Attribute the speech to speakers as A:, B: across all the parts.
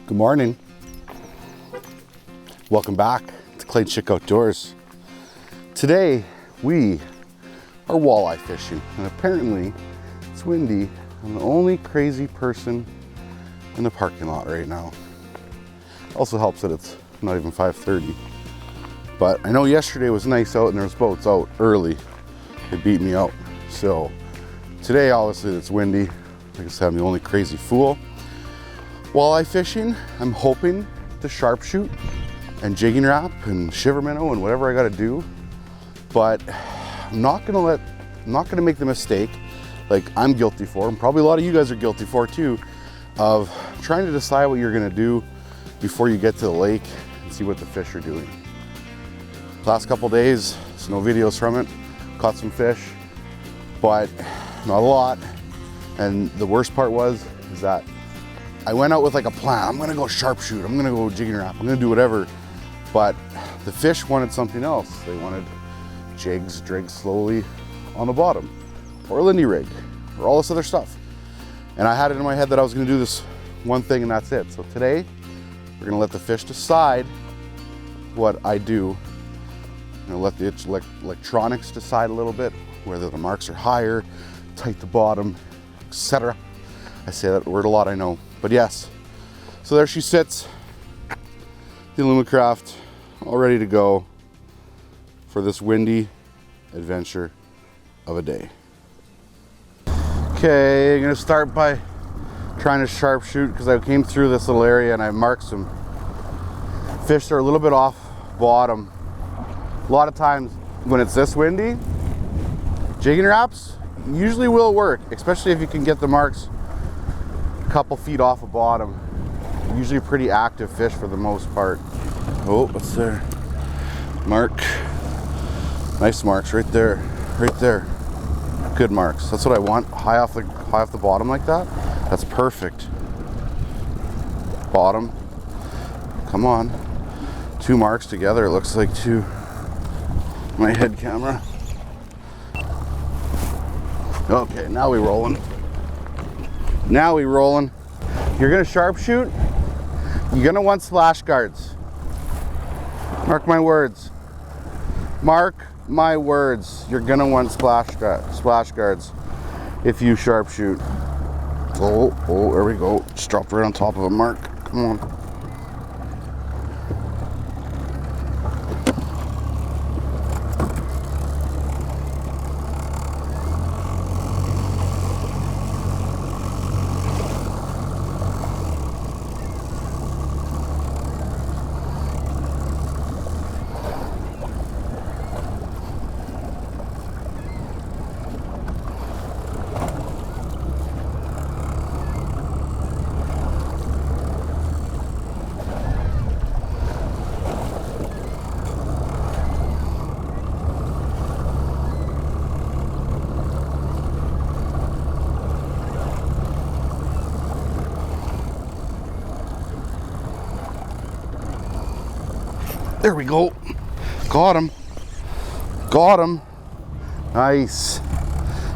A: Good morning. Welcome back to Clayton Schick Outdoors. Today we are walleye fishing, and apparently it's windy. I'm the only crazy person in the parking lot right now. Also helps that it's not even 5:30. But I know yesterday was nice out and there was boats out early. They beat me out. So today obviously it's windy. Like I said, I'm the only crazy fool. Walleye fishing, I'm hoping to sharpshoot and jigging wrap and shiver minnow and whatever I gotta do. But I'm not gonna make the mistake like I'm guilty for, and probably a lot of you guys are guilty for too, of trying to decide what you're gonna do before you get to the lake and see what the fish are doing. Last couple days, there's no videos from it. Caught some fish, but not a lot. And the worst part is that I went out with like a plan. I'm gonna go sharpshoot, I'm gonna go jigging wrap, I'm gonna do whatever. But the fish wanted something else. They wanted jigs, drigs slowly on the bottom, or a Lindy rig, or all this other stuff. And I had it in my head that I was gonna do this one thing and that's it. So today, we're gonna let the fish decide what I do. I'm gonna let the electronics decide a little bit, whether the marks are higher, tight the bottom, etc. I say that word a lot, I know. But yes, so there she sits, the Alumacraft, all ready to go for this windy adventure of a day. Okay, I'm gonna start by trying to sharpshoot because I came through this little area and I marked some fish that are a little bit off bottom. A lot of times when it's this windy, jigging wraps usually will work, especially if you can get the marks a couple feet off the bottom. Usually pretty active fish for the most part. Oh, what's there? Mark. Nice marks right there. Right there. Good marks. That's what I want. High off the bottom like that. That's perfect. Bottom. Come on. Two marks together. It looks like two. My head camera. Okay, now we rolling. Now we rolling. You're gonna sharpshoot, you're gonna want splash guards. Mark my words. Mark my words. You're gonna want splash guards if you sharpshoot. Oh, there we go. Just dropped right on top of a mark. Come on. There we go. Got him. Got him. Nice.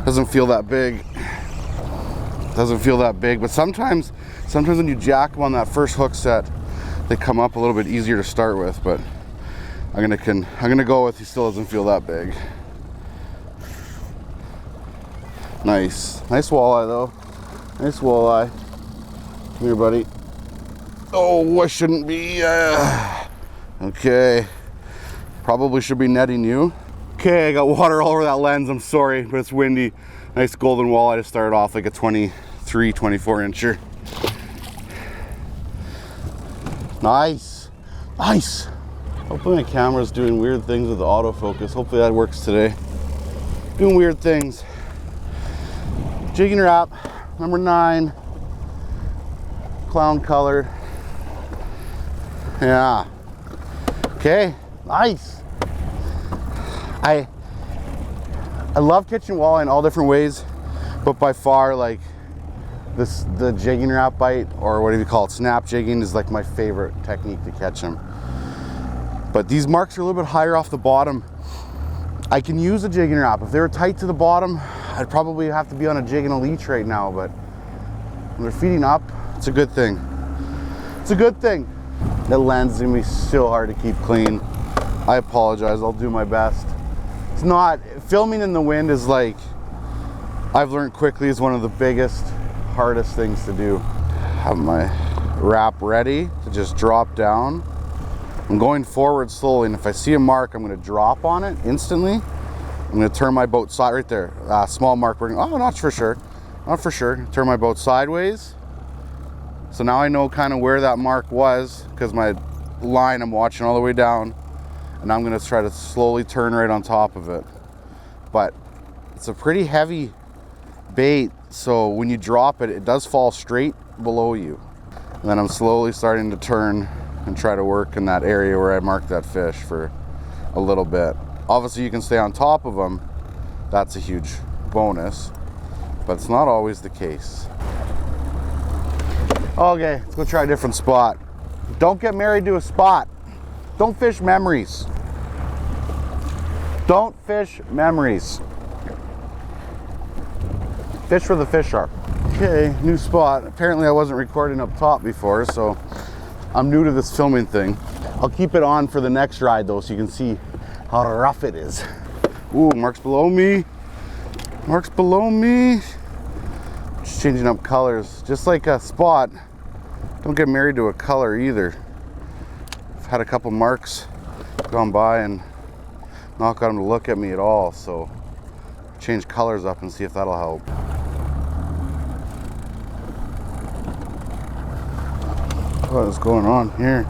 A: Doesn't feel that big. Doesn't feel that big, but sometimes when you jack them on that first hook set, they come up a little bit easier to start with, but I'm gonna go with he still doesn't feel that big. Nice. Nice walleye though. Nice walleye. Come here, buddy. Oh, I shouldn't be. Okay, probably should be netting you. Okay, I got water all over that lens, I'm sorry, but it's windy. Nice golden walleye to start off, like a 23, 24 incher. Nice, nice. Hopefully my camera's doing weird things with the autofocus. Hopefully that works today. Doing weird things. Jigging wrap, number 9. Clown color. Yeah. Okay, nice. I love catching walleye in all different ways, but by far, like the jigging wrap bite, or what do you call it, snap jigging, is like my favorite technique to catch them. But these marks are a little bit higher off the bottom. I can use a jigging wrap. If they were tight to the bottom, I'd probably have to be on a jig and a leech right now, but when they're feeding up, it's a good thing. It's a good thing. The lens is gonna be so hard to keep clean. I apologize, I'll do my best. It's not, filming in the wind is like, I've learned quickly, is one of the biggest, hardest things to do. Have my wrap ready to just drop down. I'm going forward slowly, and if I see a mark, I'm gonna drop on it instantly. I'm gonna turn my boat side, right there, small mark, oh, not for sure, not for sure. Turn my boat sideways. So now I know kind of where that mark was, because my line I'm watching all the way down, and I'm gonna try to slowly turn right on top of it. But it's a pretty heavy bait, so when you drop it, it does fall straight below you. And then I'm slowly starting to turn and try to work in that area where I marked that fish for a little bit. Obviously you can stay on top of them, that's a huge bonus, but it's not always the case. Okay, let's go try a different spot. Don't get married to a spot. Don't fish memories. Don't fish memories. Fish where the fish are. Okay, new spot. Apparently I wasn't recording up top before, so I'm new to this filming thing. I'll keep it on for the next ride though, so you can see how rough it is. Ooh, marks below me. Marks below me. Just changing up colors. Just like a spot, don't get married to a color either. I've had a couple marks gone by and not got them to look at me at all, so change colors up and see if that'll help. What is going on here?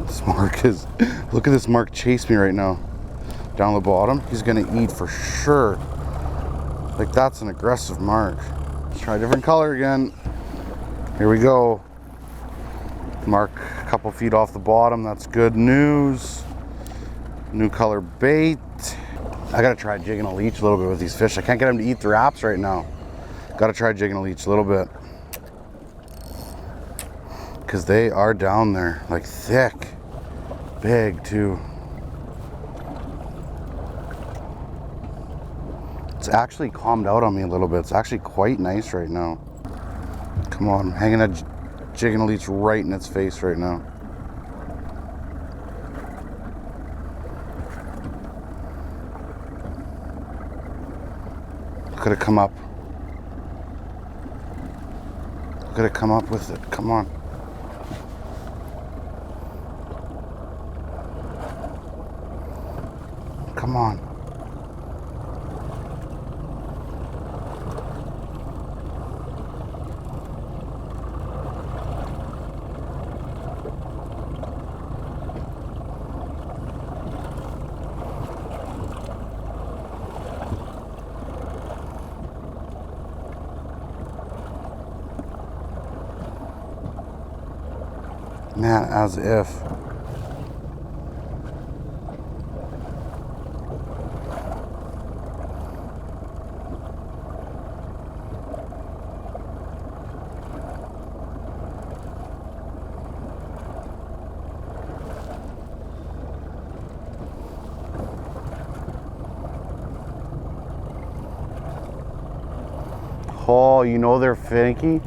A: This mark is, look at this mark chase me right now. Down the bottom, he's gonna eat for sure. Like, that's an aggressive mark. Let's try a different color again. Here we go. Mark a couple feet off the bottom, that's good news. New color bait. I gotta try jigging a leech a little bit with these fish. I can't get them to eat the wraps right now. Gotta try jigging a leech a little bit. Because they are down there, like thick. Big too. It's actually calmed out on me a little bit. It's actually quite nice right now. Come on, I'm hanging a jigging a leech right in its face right now. Could have come up. Could have come up with it. Come on. Come on. Man, as if. Oh, you know they're finicky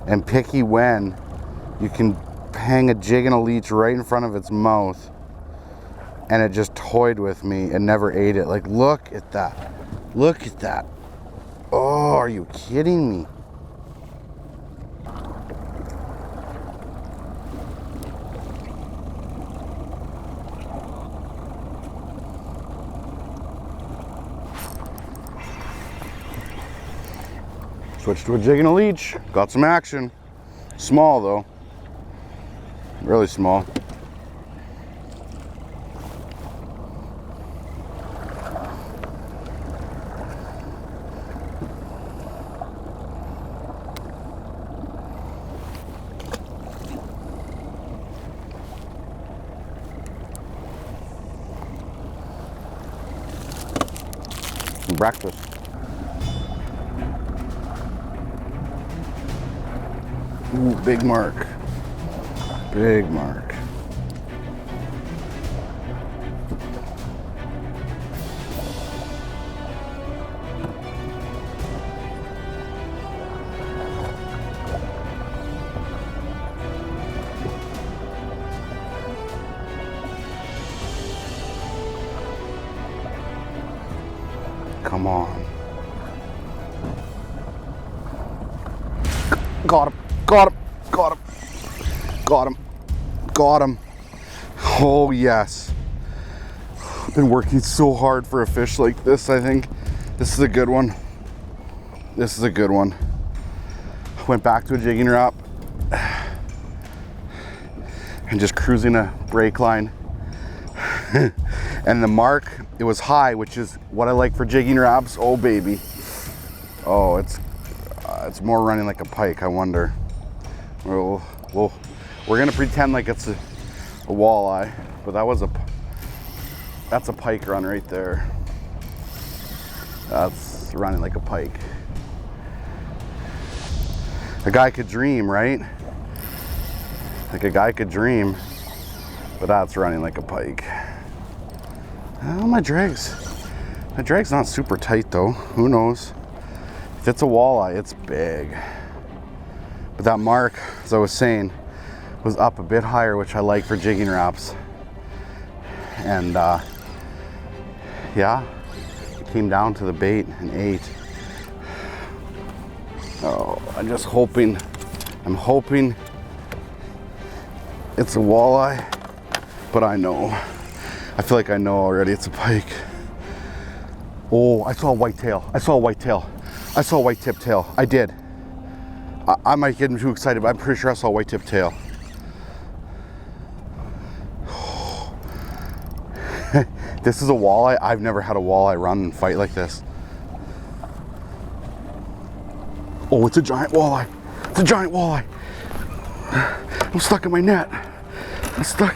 A: and picky when you can hang a jig and a leech right in front of its mouth and it just toyed with me and never ate it. Like, look at that. Look at that. Oh, are you kidding me? Switched to a jig and a leech. Got some action. Small though. Really small. Breakfast. Ooh, big mark. Big mark. Come on. Got him, got him, got him, got him, got him. Oh yes. Been working so hard for a fish like this. I think this is a good one. This is a good one. Went back to a jigging wrap and just cruising a brake line. And the mark, it was high, which is what I like for jigging wraps. Oh baby. Oh, it's more running like a pike. I wonder. We're gonna pretend like it's a walleye, but that's a pike run right there. That's running like a pike. A guy could dream, right? Like a guy could dream, but that's running like a pike. Oh, my drag's not super tight though. Who knows? If it's a walleye, it's big. But that mark, as I was saying, was up a bit higher, which I like for jigging wraps. And yeah, it came down to the bait and ate. Oh, I'm hoping it's a walleye, but I know. I feel like I know already it's a pike. Oh, I saw a whitetail. I saw a whitetail. I saw a white tip tail. I did. I might get too excited, but I'm pretty sure I saw a white tip tail. This is a walleye. I've never had a walleye run and fight like this. Oh, it's a giant walleye. It's a giant walleye. I'm stuck in my net. I'm stuck.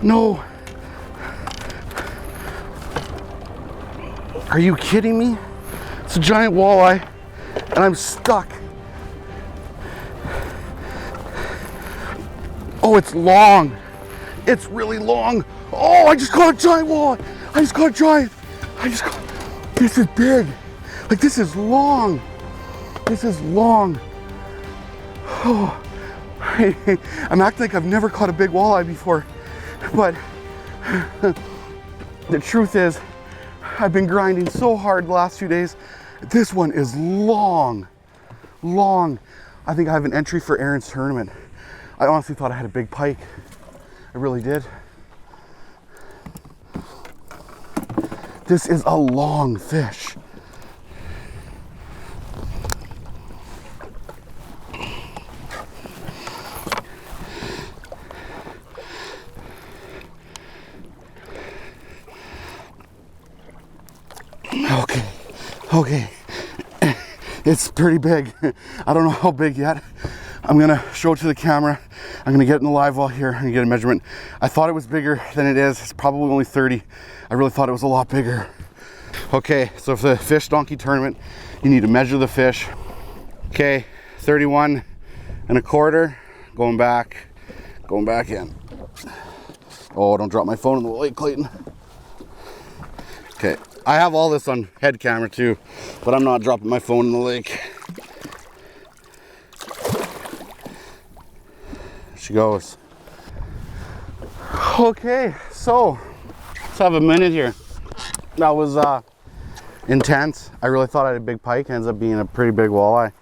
A: No. Are you kidding me? It's a giant walleye and I'm stuck. Oh, it's long. It's really long. Oh, I just caught a giant walleye. I just caught a giant. This is big. Like, this is long. This is long. Oh, I'm acting like I've never caught a big walleye before, but the truth is, I've been grinding so hard the last few days. This one is long, long. I think I have an entry for Aaron's tournament. I honestly thought I had a big pike. I really did. This is a long fish. Okay, it's pretty big. I don't know how big yet. I'm gonna show it to the camera. I'm gonna get it in the live well here and get a measurement. I thought it was bigger than it is. It's probably only 30. I really thought it was a lot bigger. Okay, so for the fish donkey tournament, you need to measure the fish. Okay, 31 1/4, going back in. Oh, don't drop my phone in the lake, Clayton. Okay, I have all this on head camera too, but I'm not dropping my phone in the lake. She goes. Okay, so let's have a minute here. That was intense. I really thought I had a big pike. Ends up being a pretty big walleye.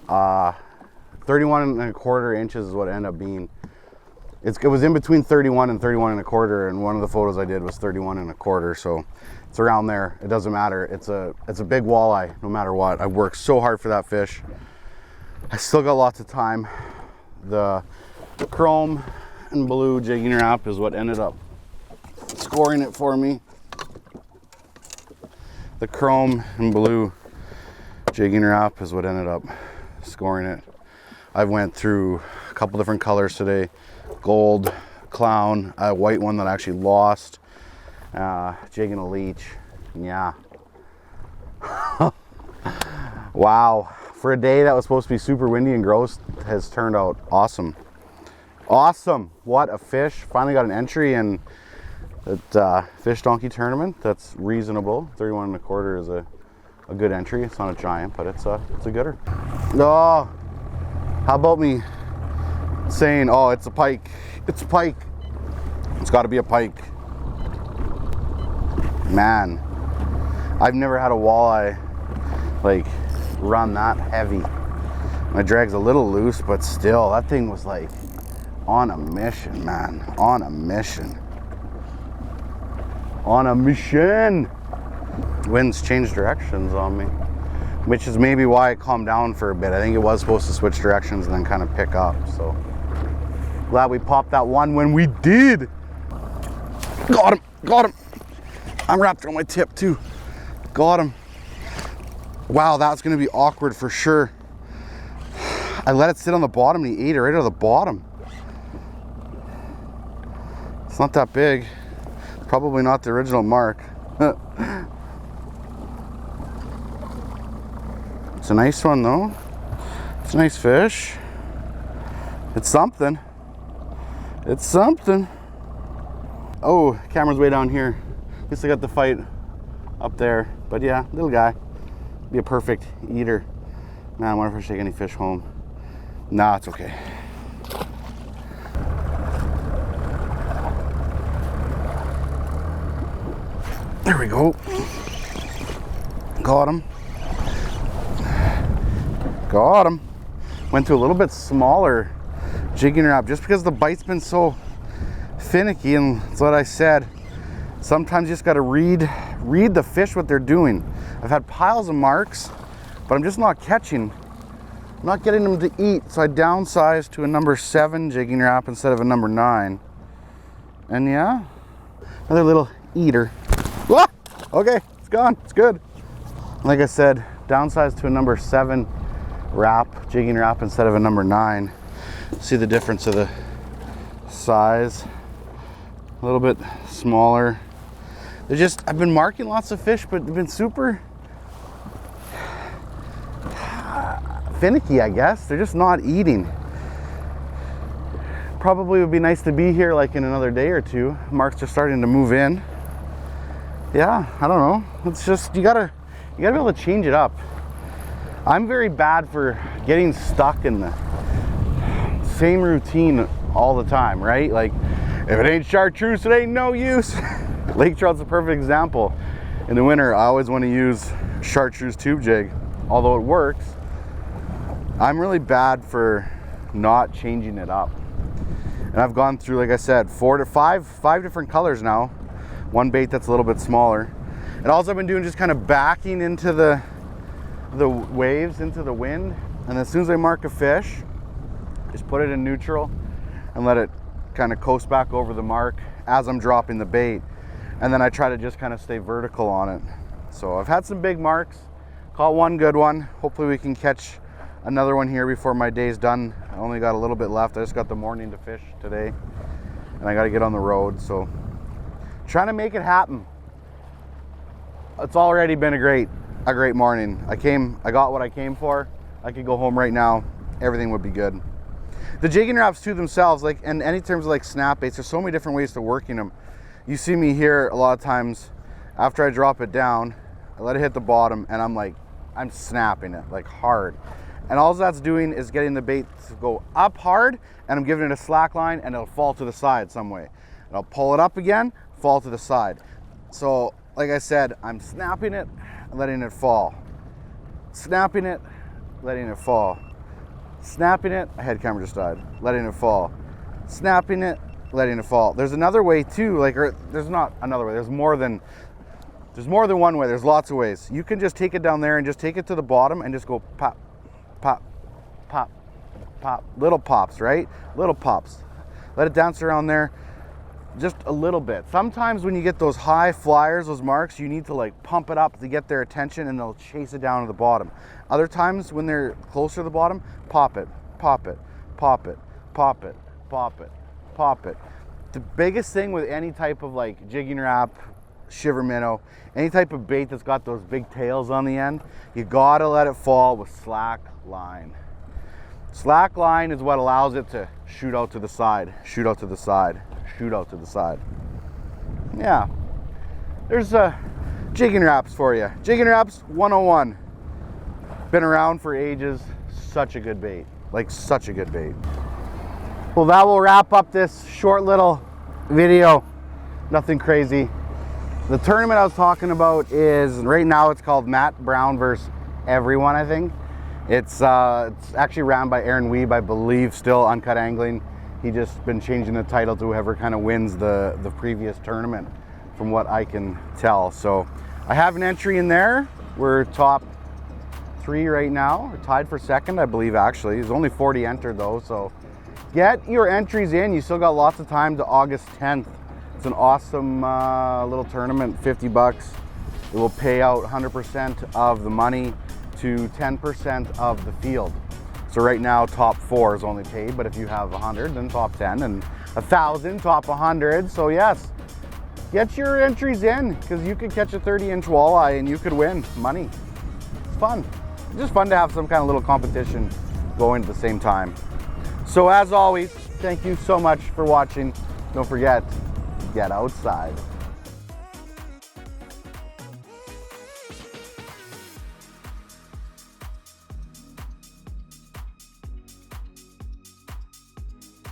A: 31 1/4 inches is what it ended up being. It was in between 31 and 31 1/4, and one of the photos I did was 31 1/4, so it's around there. It doesn't matter. It's a big walleye no matter what. I worked so hard for that fish. I still got lots of time. The chrome and blue jigging wrap is what ended up scoring it for me. The chrome and blue jigging wrap is what ended up scoring it. I went through a couple different colors today. Gold, clown, a white one that I actually lost, jigging a leech. Yeah. Wow. For a day that was supposed to be super windy and gross, has turned out awesome. Awesome. What a fish. Finally got an entry in that fish donkey tournament. That's reasonable. 31 1/4 is a good entry. It's not a giant, but it's a gooder. Oh, how about me saying, oh, it's a pike. It's a pike. It's got to be a pike. Man, I've never had a walleye like run that heavy. My drag's a little loose, but still, that thing was like on a mission, man. On a mission. On a mission. Wind's changed directions on me, which is maybe why it calmed down for a bit. I think it was supposed to switch directions and then kind of pick up. So glad we popped that one when we did. Got him, got him. I'm wrapped on my tip too. Got him. Wow, that's gonna be awkward for sure. I let it sit on the bottom and he ate it right out of the bottom. It's not that big. Probably not the original mark. It's a nice one though. It's a nice fish. It's something. It's something. Oh, camera's way down here. At least I got the fight up there. But yeah, little guy. Be a perfect eater. Man, I wonder if I should take any fish home. Nah, it's okay. There we go. Got him. Got him. Went to a little bit smaller jigging wrap just because the bite's been so finicky, and that's what I said. Sometimes you just got to read the fish what they're doing. I've had piles of marks, but I'm just not catching. I'm not getting them to eat, so I downsized to a number 7 jigging wrap instead of a number 9. And yeah, another little eater. Ah! Okay, it's gone. It's good. Like I said, downsized to a number 7 wrap, jigging wrap instead of a number 9. See the difference of the size. A little bit smaller. They're just, I've been marking lots of fish, but they've been super finicky, I guess. They're just not eating. Probably would be nice to be here like in another day or two. Mark's just starting to move in. Yeah, I don't know. It's just, you gotta be able to change it up. I'm very bad for getting stuck in the same routine all the time, right? Like, if it ain't chartreuse, it ain't no use. Lake trout's a perfect example. In the winter, I always want to use chartreuse tube jig, although it works. I'm really bad for not changing it up. And I've gone through, like I said, 4 to 5 different colors now. One bait that's a little bit smaller. And all I've been doing is just kind of backing into the waves, into the wind. And as soon as I mark a fish, just put it in neutral and let it kind of coast back over the mark as I'm dropping the bait. And then I try to just kind of stay vertical on it. So I've had some big marks, caught one good one. Hopefully we can catch another one here before my day's done. I only got a little bit left. I just got the morning to fish today and I got to get on the road. So trying to make it happen. It's already been a great morning. I got what I came for. I could go home right now. Everything would be good. The jigging wraps too themselves, like, and any terms of like snap baits, there's so many different ways to working them. You see me here a lot of times after I drop it down, I let it hit the bottom and I'm snapping it like hard. And all that's doing is getting the bait to go up hard, and I'm giving it a slack line and it'll fall to the side some way. And I'll pull it up again, fall to the side. So like I said, I'm snapping it, letting it fall. Snapping it, letting it fall. Snapping it, my head camera just died, letting it fall. Snapping it, letting it fall. There's another way too, like, or there's not another way, there's more than one way, there's lots of ways. You can just take it down there and just take it to the bottom and just go pop, pop, pop, pop. Little pops, right? Little pops. Let it dance around there just a little bit. Sometimes when you get those high flyers, those marks, you need to like pump it up to get their attention and they'll chase it down to the bottom. Other times when they're closer to the bottom, pop it, pop it, pop it, pop it, pop it, pop it. The biggest thing with any type of like jigging wrap, shiver minnow, any type of bait that's got those big tails on the end, you gotta let it fall with slack line. Slack line is what allows it to shoot out to the side, shoot out to the side, shoot out to the side. Yeah, there's jigging wraps for you. Jigging wraps 101. Been around for ages. Such a good bait, like such a good bait. Well, that will wrap up this short little video. Nothing crazy. The tournament I was talking about is, right now it's called Matt Brown versus Everyone, I think. It's actually ran by Aaron Weeb, I believe, still Uncut Angling. He just been changing the title to whoever kind of wins the previous tournament, from what I can tell. So I have an entry in there. We're top 3 right now. We're tied for second, I believe, actually. There's only 40 entered though, so get your entries in. You still got lots of time to August 10th. It's an awesome little tournament, 50 bucks. It will pay out 100% of the money to 10% of the field. So right now, top 4 is only paid, but if you have 100, then top 10, and 1,000, top 100. So yes, get your entries in, because you could catch a 30-inch walleye and you could win money. It's fun. It's just fun to have some kind of little competition going at the same time. So as always, thank you so much for watching. Don't forget, get outside.